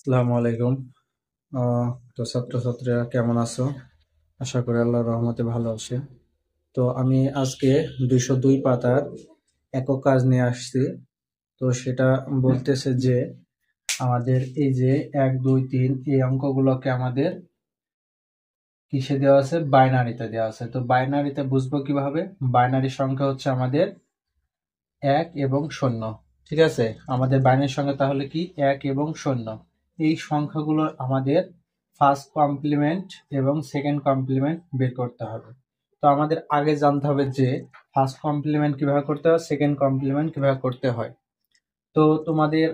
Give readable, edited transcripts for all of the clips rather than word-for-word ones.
আসসালামু আলাইকুম। তো ছাত্রছাত্রীরা কেমন আছো? আশা করি আল্লাহর রহমতে ভালো আছে। তো আমি আজকে 202 পাতার একক কাজ নিয়ে আসছি। তো সেটা বলতেছে যে আমাদের এই যে 1 2 3 এই অঙ্কগুলোকে আমাদের কিসে দেওয়া আছে? বাইনারিতে দেওয়া আছে। তো বাইনারিতে বুঝবো কিভাবে? বাইনারি সংখ্যা হচ্ছে আমাদের 1 এবং 0। ঠিক আছে, আমাদের বাইনারি সংখ্যা তাহলে কি 1 এবং 0। এই সংখ্যাগুলোর আমাদের ফার্স্ট কমপ্লিমেন্ট এবং সেকেন্ড কমপ্লিমেন্ট বের করতে হবে। তো আমাদের আগে জানতে হবে যে ফার্স্ট কমপ্লিমেন্ট কিভাবে করতে হয়, সেকেন্ড কমপ্লিমেন্ট কিভাবে করতে হয়। তো তোমাদের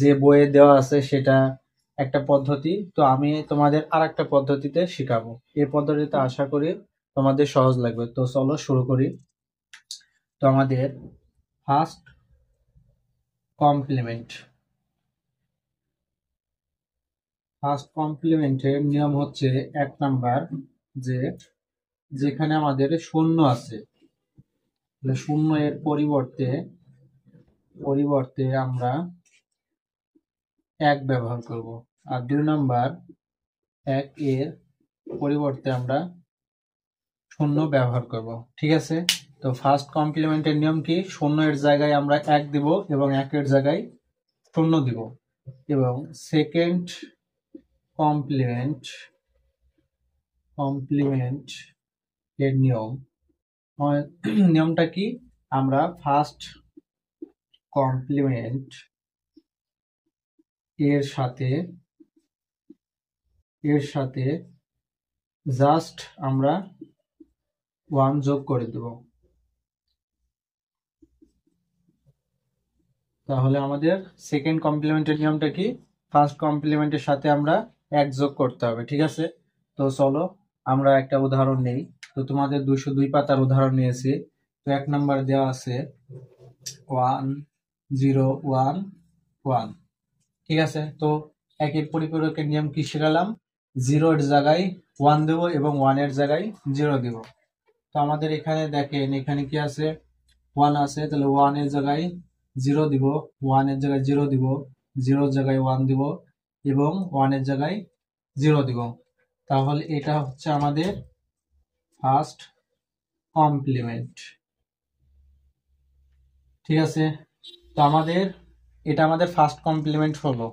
যে বইয়ে দেওয়া আছে সেটা একটা পদ্ধতি, তো আমি তোমাদের আর একটা পদ্ধতিতে শিখাবো। এই পদ্ধতিতে আশা করি তোমাদের সহজ লাগবে। তো চলো শুরু করি। তো আমাদের ফার্স্ট কমপ্লিমেন্ট ফার্স্ট কমপ্লিমেন্টের নিয়ম হচ্ছে 1 নাম্বার, যে যেখানে আমাদের শূন্য আছে তাহলে শূন্য এর পরিবর্তে আমরা 1 ব্যবহার করব। আর 2 নাম্বার, 1 এর পরিবর্তে আমরা 0 ব্যবহার করব। ঠিক আছে, তো ফার্স্ট কমপ্লিমেন্টের নিয়ম কি? 0 এর জায়গায় আমরা 1 দিব এবং 1 এর জায়গায় 0 দিব। এবং সেকেন্ড কমপ্লিমেন্ট এর নিয়মটা কি? আমরা ফার্স্ট কমপ্লিমেন্ট এর সাথে জাস্ট আমরা 1 যোগ করে দেব। তাহলে আমাদের সেকেন্ড কমপ্লিমেন্টের নিয়মটা কি? ফার্স্ট কমপ্লিমেন্টের সাথে আমরা 1 যোগ করতে হবে। ঠিক আছে, তো চলো আমরা একটা উদাহরণ নেই। তো তোমাদের 202 পাতার উদাহরণ নিয়েছি। তো 1 নাম্বার দেওয়া আছে 1 0 1 1। ঠিক আছে, তো একের পরিপূরকের নিয়ম কি শেখালাম? 0 এর জায়গায় 1 দেব এবং 1 এর জায়গায় 0 দেব। তো আমাদের এখানে দেখেন, এখানে কি আছে? 1 আছে, তাহলে 1 এর জায়গায় 0 দিব, 1 এর জায়গায় 0 দিব, 0 এর জায়গায় 1 দিব এবং 1 এর জায়গায় 0 দিব। তাহলে এটা হচ্ছে আমাদের ফার্স্ট কমপ্লিমেন্ট। ঠিক আছে, তো এটা আমাদের ফার্স্ট কমপ্লিমেন্ট হলো।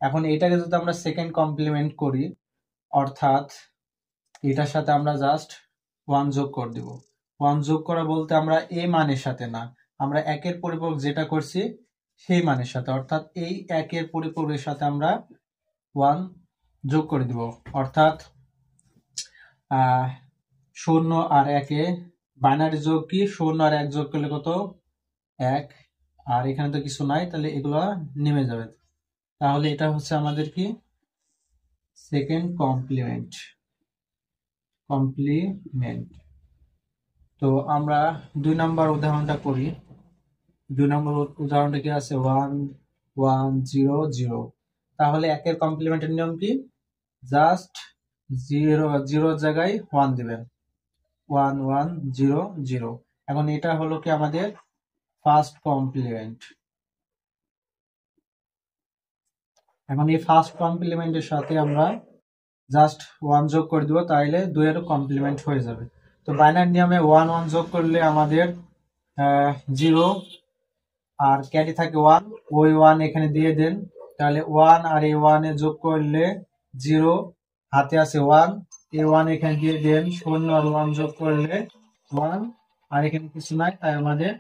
এখন এটাকে যদি আমরা সেকেন্ড কমপ্লিমেন্ট করি, অর্থাৎ এটার সাথে আমরা জাস্ট 1 যোগ করে দিব। 1 যোগ করা বলতে আমরা এই মানের সাথে না, আমরা একের পরিপূরক যেটা করছি সেই মানের সাথে, অর্থাৎ এই একের পরিপূরকের সাথে আমরা 1 যোগ করে দিব। অর্থাৎ 0 আর 1 বাইনারি যোগ কি? 0 আর 1 যোগ করলে কত? 1। আর এখানে তো কিছু নাই, তাহলে এগুলো নেমে যাবে। তাহলে এটা হচ্ছে আমাদের কি? Second complement. তো আমরা 2 নাম্বার উদাহরণটা করি। 2 নম্বর উদাহরণটা কি আছে? 1 1 0 0। তাহলে একের কমপ্লিমেন্টের নিয়ম কি? জাস্ট 0 জায়গায় 1 দিবেন, 1 1 0 0। এখন এটা হলো কি আমাদের ফার্স্ট কমপ্লিমেন্ট। এখন এই ফার্স্ট কমপ্লিমেন্টের সাথে আমরা জাস্ট 1 যোগ করে দিব, তাইলে 2 এর কমপ্লিমেন্ট হয়ে যাবে। তো বাইনারি নিয়মে 1 1 যোগ করলে আমাদের 0, আর ক্যারি থাকে 1, ওই 1 এখানে দিয়ে দেন। তাহলে 1 আর এই 1 এ যোগ করলে 0, হাতে আছে 1, এই 1 এখানে দিয়ে দেন। 0 আর 1 যোগ করলে 1, আর এখানে কিছু নাই, তাই আমাদের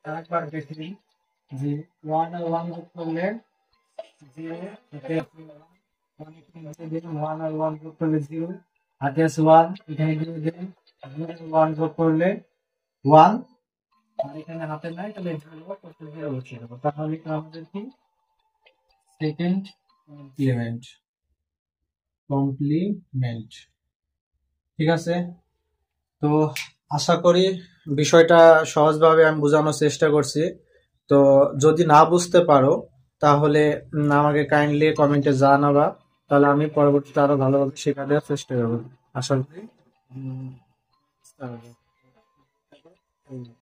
আরেকবার দেখে নিই যে 1 আর 1 যোগ করলে 0, হাতে আছে 1 এখানে দিয়ে দেন। 1 আর 1 যোগ করলে 0, হাতে আছে 1 এখানে দিয়ে দেন। 0 আর 1 যোগ করলে 1, আর এখানে হাতে নাই, তাহলে তাহলে আমাদের কি? Second complement. ঠিক আছে, তো আশা করি বিষয়টা সহজভাবে আমি বোঝানোর চেষ্টা করছি। তো যদি না বুঝতে পারো তাহলে আমাকে কাইন্ডলি কমেন্টে জানাবা, তাহলে আমি পরবর্তীতে আরো ভালোভাবে শেখাতে চেষ্টা করবো। আশা করি